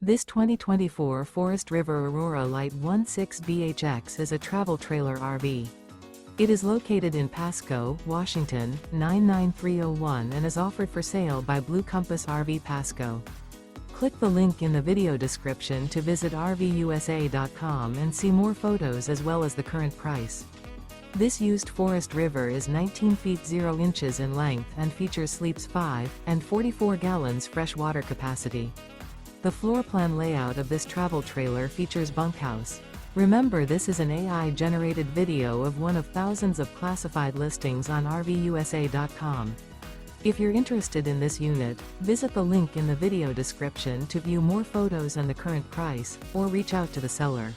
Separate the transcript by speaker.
Speaker 1: This 2024 Forest River Aurora Light 16BHX is a travel trailer RV. It is located in Pasco, Washington, 99301 and is offered for sale by Blue Compass RV Pasco. Click the link in the video description to visit RVUSA.com and see more photos as well as the current price. This used Forest River is 19 feet 0 inches in length and features sleeps 5 and 44 gallons fresh water capacity. The floor plan layout of this travel trailer features bunkhouse. Remember, this is an AI-generated video of one of thousands of classified listings on RVUSA.com. If you're interested in this unit, visit the link in the video description to view more photos and the current price, or reach out to the seller.